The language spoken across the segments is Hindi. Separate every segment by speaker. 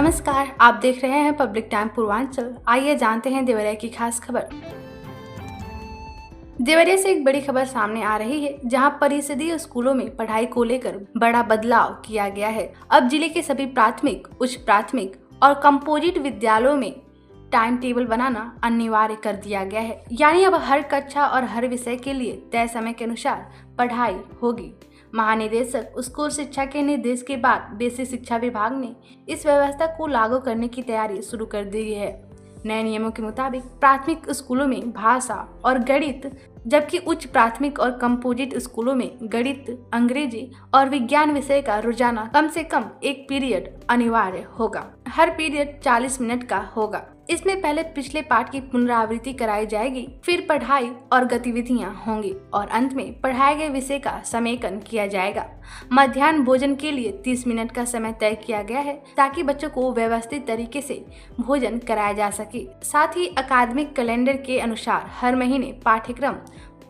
Speaker 1: नमस्कार, आप देख रहे हैं पब्लिक टाइम पूर्वांचल। आइए जानते हैं देवरिया की खास खबर। देवरिया से एक बड़ी खबर सामने आ रही है, जहां परिषदीय स्कूलों में पढ़ाई को लेकर बड़ा बदलाव किया गया है। अब जिले के सभी प्राथमिक, उच्च प्राथमिक और कंपोजिट विद्यालयों में टाइम टेबल बनाना अनिवार्य कर दिया गया है। यानी अब हर कक्षा और हर विषय के लिए तय समय के अनुसार पढ़ाई होगी। महानिदेशक स्कूल शिक्षा के निर्देश के बाद बेसिक शिक्षा विभाग ने इस व्यवस्था को लागू करने की तैयारी शुरू कर दी है। नए नियमों के मुताबिक प्राथमिक स्कूलों में भाषा और गणित, जबकि उच्च प्राथमिक और कंपोजिट स्कूलों में गणित, अंग्रेजी और विज्ञान विषय का रोजाना कम से कम एक पीरियड अनिवार्य होगा। हर पीरियड 40 मिनट का होगा। इसमें पहले पिछले पाठ की पुनरावृत्ति कराई जाएगी, फिर पढ़ाई और गतिविधियां होंगी और अंत में पढ़ाए गए विषय का समेकन किया जाएगा। मध्याह्न भोजन के लिए 30 मिनट का समय तय किया गया है, ताकि बच्चों को व्यवस्थित तरीके से भोजन कराया जा सके। साथ ही अकादमिक कैलेंडर के अनुसार हर महीने पाठ्यक्रम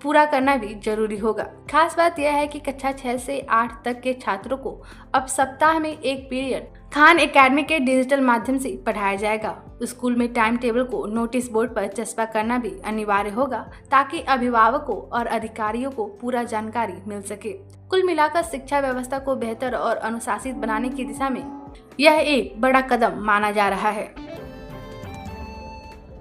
Speaker 1: पूरा करना भी जरूरी होगा। खास बात यह है कि कक्षा 6 से 8 तक के छात्रों को अब सप्ताह में एक पीरियड खान एकेडमी के डिजिटल माध्यम से पढ़ाया जाएगा। स्कूल में टाइम टेबल को नोटिस बोर्ड पर चस्पा करना भी अनिवार्य होगा, ताकि अभिभावकों और अधिकारियों को पूरा जानकारी मिल सके। कुल मिलाकर शिक्षा व्यवस्था को बेहतर और अनुशासित बनाने की दिशा में यह एक बड़ा कदम माना जा रहा है।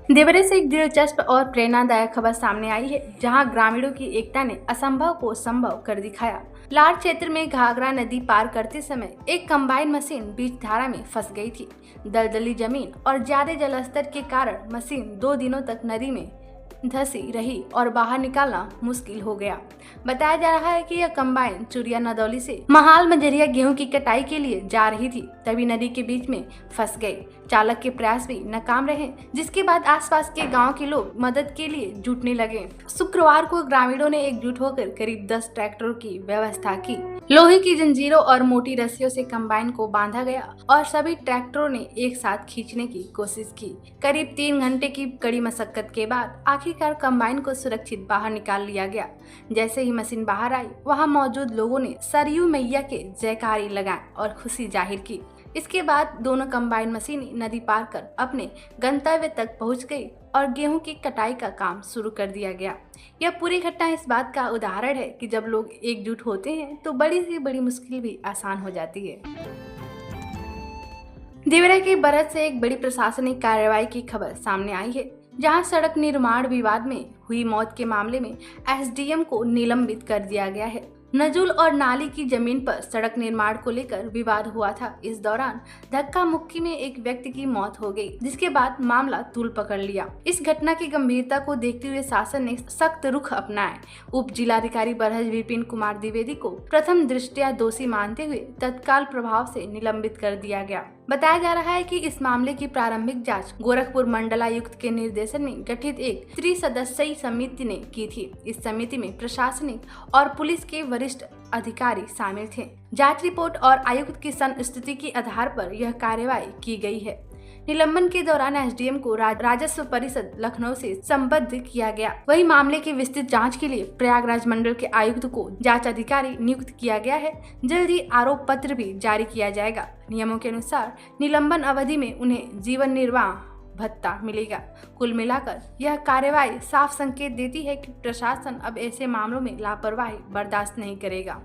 Speaker 1: देवरिया से एक दिलचस्प और प्रेरणादायक खबर सामने आई है, जहां ग्रामीणों की एकता ने असंभव को संभव कर दिखाया। लार क्षेत्र में घाघरा नदी पार करते समय एक कंबाइन मशीन बीच धारा में फंस गई थी। दलदली जमीन और ज्यादा जलस्तर के कारण मशीन 2 दिनों तक नदी में धंसी रही और बाहर निकालना मुश्किल हो गया। बताया जा रहा है कि यह कंबाइन चुरिया नदौली से महाल मंजरिया गेहूं की कटाई के लिए जा रही थी, तभी नदी के बीच में फंस गई। चालक के प्रयास भी नाकाम रहे, जिसके बाद आसपास के गांव के लोग मदद के लिए जुटने लगे। शुक्रवार को ग्रामीणों ने एकजुट होकर करीब 10 ट्रैक्टरों की व्यवस्था की। लोहे की जंजीरों और मोटी रस्सियों से कंबाइन को बांधा गया और सभी ट्रैक्टरों ने एक साथ खींचने की कोशिश की। करीब 3 घंटे की कड़ी मशक्कत के बाद आखिरकार कंबाइन को सुरक्षित बाहर निकाल लिया गया। जैसे ही मशीन बाहर आई, वहां मौजूद लोगों ने सरयू मैया के जयकारी लगाए और खुशी जाहिर की। इसके बाद दोनों कंबाइन मशीनें नदी पार कर अपने गंतव्य तक पहुंच गई और गेहूं की कटाई का काम शुरू कर दिया गया। यह पूरी घटना इस बात का उदाहरण है कि जब लोग एकजुट होते हैं तो बड़ी से बड़ी मुश्किल भी आसान हो जाती है। देवरिया के बरत से एक बड़ी प्रशासनिक कार्रवाई की खबर सामने आई है, जहां सड़क निर्माण विवाद में हुई मौत के मामले में एसडीएम को निलंबित कर दिया गया है। नजुल और नाली की जमीन पर सड़क निर्माण को लेकर विवाद हुआ था। इस दौरान धक्का मुक्की में एक व्यक्ति की मौत हो गई, जिसके बाद मामला तूल पकड़ लिया। इस घटना की गंभीरता को देखते हुए शासन ने सख्त रुख अपनाया। उप जिलाधिकारी बरहज विपिन कुमार द्विवेदी को प्रथम दृष्टया दोषी मानते हुए तत्काल प्रभाव से निलंबित कर दिया गया। बताया जा रहा है कि इस मामले की प्रारंभिक जांच गोरखपुर मंडलायुक्त के निर्देशन में गठित एक त्रिसदस्यीय समिति ने की थी। इस समिति में प्रशासनिक और पुलिस के वरिष्ठ अधिकारी शामिल थे। जांच रिपोर्ट और आयुक्त की संस्तुति के आधार पर यह कार्रवाई की गई है। निलंबन के दौरान एसडीएम को राजस्व परिषद लखनऊ से संबद्ध किया गया। वही मामले की विस्तृत जांच के लिए प्रयागराज मंडल के आयुक्त को जांच अधिकारी नियुक्त किया गया है। जल्द ही आरोप पत्र भी जारी किया जाएगा। नियमों के अनुसार निलंबन अवधि में उन्हें जीवन निर्वाह भत्ता मिलेगा। कुल मिलाकर यह कार्रवाई साफ संकेत देती है कि प्रशासन अब ऐसे मामलों में लापरवाही बर्दाश्त नहीं करेगा।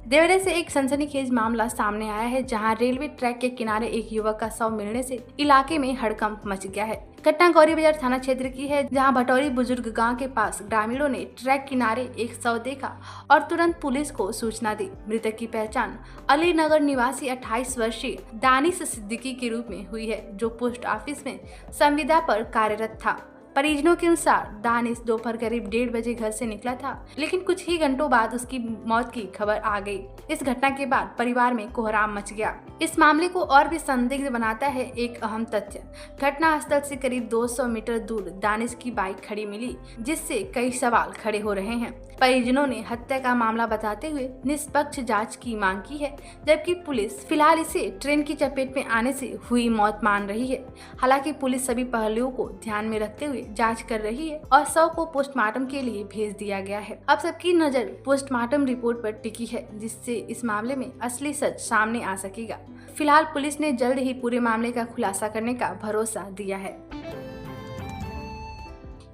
Speaker 1: देवरिया से एक सनसनीखेज मामला सामने आया है, जहां रेलवे ट्रैक के किनारे एक युवक का शव मिलने से इलाके में हड़कंप मच गया है। घटना गौरी बाजार थाना क्षेत्र की है, जहां भटौरी बुजुर्ग गांव के पास ग्रामीणों ने ट्रैक किनारे एक शव देखा और तुरंत पुलिस को सूचना दी। मृतक की पहचान अली नगर निवासी 28 वर्षीय दानिश सिद्दीकी के रूप में हुई है, जो पोस्ट ऑफिस में संविदा पर कार्यरत था। परिजनों के अनुसार दानिश दोपहर करीब 1:30 बजे घर से निकला था, लेकिन कुछ ही घंटों बाद उसकी मौत की खबर आ गई। इस घटना के बाद परिवार में कोहराम मच गया। इस मामले को और भी संदिग्ध बनाता है एक अहम तथ्य। घटना स्थल से करीब 200 मीटर दूर दानिश की बाइक खड़ी मिली, जिससे कई सवाल खड़े हो रहे हैं। परिजनों ने हत्या का मामला बताते हुए निष्पक्ष जांच की मांग की है, जबकि पुलिस फिलहाल इसे ट्रेन की चपेट में आने से हुई मौत मान रही है। हालांकि पुलिस सभी पहलुओं को ध्यान में रखते हुए लिए जांच कर रही है और शव को पोस्टमार्टम के लिए भेज दिया गया है। अब सबकी नजर पोस्टमार्टम रिपोर्ट पर टिकी है, जिससे इस मामले में असली सच सामने आ सकेगा। फिलहाल पुलिस ने जल्द ही पूरे मामले का खुलासा करने का भरोसा दिया है।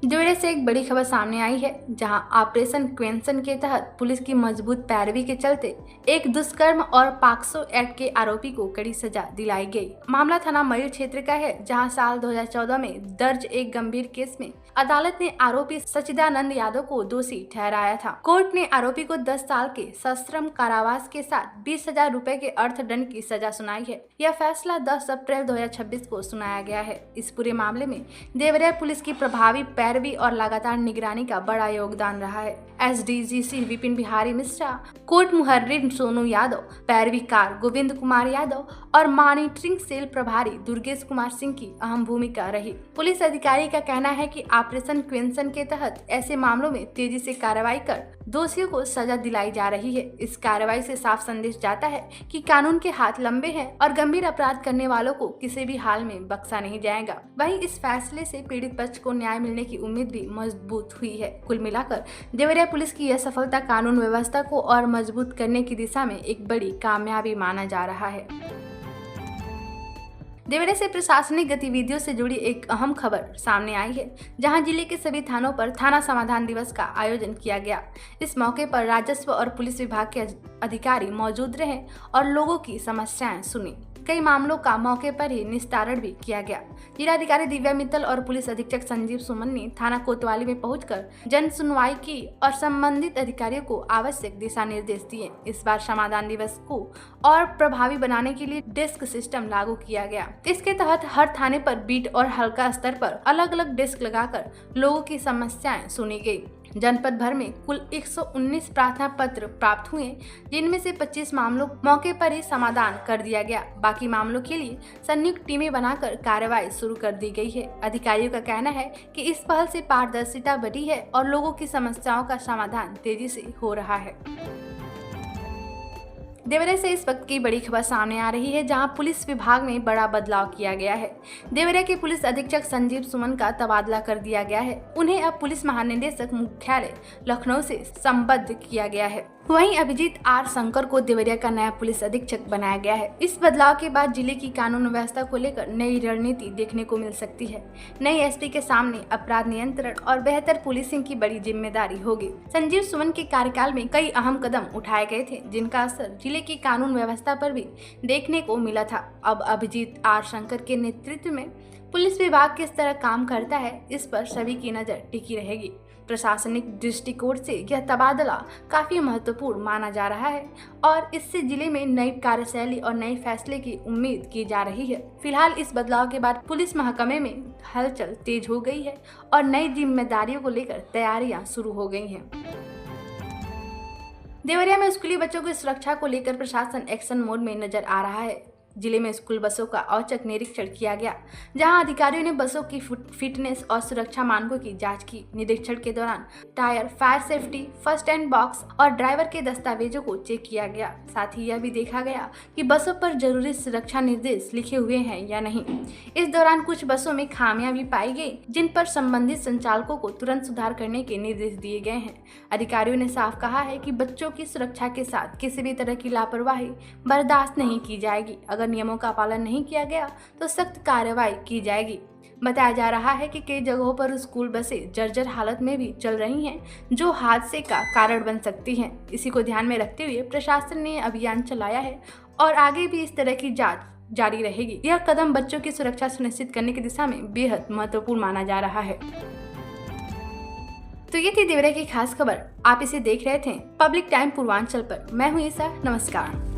Speaker 1: देवरिया से एक बड़ी खबर सामने आई है, जहां ऑपरेशन क्वेंसन के तहत पुलिस की मजबूत पैरवी के चलते एक दुष्कर्म और पॉक्सो एक्ट के आरोपी को कड़ी सजा दिलाई गई। मामला थाना मयूर क्षेत्र का है, जहां साल 2014 में दर्ज एक गंभीर केस में अदालत ने आरोपी सचिदानंद यादव को दोषी ठहराया था। कोर्ट ने आरोपी को 10 साल के सश्रम कारावास के साथ 20,000 रुपए के अर्थदंड की सजा सुनाई है। यह फैसला 10 अप्रैल 2026 को सुनाया गया है। इस पूरे मामले में देवरिया पुलिस की प्रभावी पैरवी और लगातार निगरानी का बड़ा योगदान रहा है। SDGC विपिन बिहारी मिश्रा, कोर्ट मुहर्रिर सोनू यादव, पैरवीकार गोविंद कुमार यादव और मॉनिटरिंग सेल प्रभारी दुर्गेश कुमार सिंह की अहम भूमिका रही। पुलिस अधिकारी का कहना है कि ऑपरेशन क्वेंसन के तहत ऐसे मामलों में तेजी से कार्रवाई कर दोषियों को सजा दिलाई जा रही है। इस कार्रवाई से साफ संदेश जाता है कि कानून के हाथ लंबे हैं और गंभीर अपराध करने वालों को किसी भी हाल में बख्शा नहीं जाएगा। वहीं इस फैसले से पीड़ित पक्ष को न्याय मिलने की उम्मीद भी मजबूत हुई है। कुल मिलाकर देवरिया पुलिस की यह सफलता कानून व्यवस्था को और मजबूत करने की दिशा में एक बड़ी कामयाबी माना जा रहा है। देवरिया से प्रशासनिक गतिविधियों से जुड़ी एक अहम खबर सामने आई है, जहां जिले के सभी थानों पर थाना समाधान दिवस का आयोजन किया गया। इस मौके पर राजस्व और पुलिस विभाग के अधिकारी मौजूद रहे और लोगों की समस्याएं सुनी। कई मामलों का मौके पर ही निस्तारण भी किया गया। जिलाधिकारी दिव्या मित्तल और पुलिस अधीक्षक संजीव सुमन ने थाना कोतवाली में पहुंचकर जन सुनवाई की और संबंधित अधिकारियों को आवश्यक दिशा निर्देश दिए। इस बार समाधान दिवस को और प्रभावी बनाने के लिए डेस्क सिस्टम लागू किया गया। इसके तहत हर थाने पर बीट और हल्का स्तर पर अलग अलग डेस्क लगाकर लोगों की समस्याएं सुनी गई। जनपद भर में कुल 119 प्रार्थना पत्र प्राप्त हुए, जिनमें से 25 मामलों मौके पर ही समाधान कर दिया गया। बाकी मामलों के लिए संयुक्त टीमें बनाकर कार्रवाई शुरू कर दी गई है। अधिकारियों का कहना है कि इस पहल से पारदर्शिता बढ़ी है और लोगों की समस्याओं का समाधान तेजी से हो रहा है। देवरिया से इस वक्त की बड़ी खबर सामने आ रही है, जहां पुलिस विभाग में बड़ा बदलाव किया गया है। देवरिया के पुलिस अधीक्षक संजीव सुमन का तबादला कर दिया गया है। उन्हें अब पुलिस महानिदेशक मुख्यालय लखनऊ से संबद्ध किया गया है। वहीं अभिजीत आर शंकर को देवरिया का नया पुलिस अधीक्षक बनाया गया है। इस बदलाव के बाद जिले की कानून व्यवस्था को लेकर नई रणनीति देखने को मिल सकती है। नई एसपी के सामने अपराध नियंत्रण और बेहतर पुलिसिंग की बड़ी जिम्मेदारी होगी। संजीव सुमन के कार्यकाल में कई अहम कदम उठाए गए थे, जिनका असर जिले की कानून व्यवस्था पर भी देखने को मिला था। अब अभिजीत आर शंकर के नेतृत्व में पुलिस विभाग किस तरह काम करता है, इस पर सभी की नजर टिकी रहेगी। प्रशासनिक दृष्टिकोण से यह तबादला काफी महत्वपूर्ण माना जा रहा है और इससे जिले में नई कार्यशैली और नए फैसले की उम्मीद की जा रही है। फिलहाल इस बदलाव के बाद पुलिस महकमे में हलचल तेज हो गई है और नई जिम्मेदारियों को लेकर तैयारियां शुरू हो गई हैं। देवरिया में स्कूली बच्चों की सुरक्षा को लेकर प्रशासन एक्शन मोड में नजर आ रहा है। जिले में स्कूल बसों का औचक निरीक्षण किया गया, जहां अधिकारियों ने बसों की फिटनेस और सुरक्षा मानकों की जांच की। निरीक्षण के दौरान tyre, fire safety, first aid box और ड्राइवर के दस्तावेजों को चेक किया गया। साथ ही यह भी देखा गया कि बसों पर जरूरी सुरक्षा निर्देश लिखे हुए हैं या नहीं। इस दौरान कुछ बसों में खामियां भी पाई गई, जिन पर संबंधित संचालकों को तुरंत सुधार करने के निर्देश दिए गए हैं। अधिकारियों ने साफ कहा है कि बच्चों की सुरक्षा के साथ किसी भी तरह की लापरवाही बर्दाश्त नहीं की जाएगी। अगर नियमों का पालन नहीं किया गया तो सख्त कार्रवाई की जाएगी। बताया जा रहा है कि कई जगहों पर स्कूल बसें जर्जर हालत में भी चल रही हैं, जो हादसे का कारण बन सकती हैं। इसी को ध्यान में रखते हुए प्रशासन ने अभियान चलाया है और आगे भी इस तरह की जांच जारी रहेगी। यह कदम बच्चों की सुरक्षा सुनिश्चित करने की दिशा में बेहद महत्वपूर्ण माना जा रहा है। तो ये थी देवरिया की खास खबर। आप इसे देख रहे थे पब्लिक टाइम पूर्वांचल पर। मैं हूँ ईसा। नमस्कार।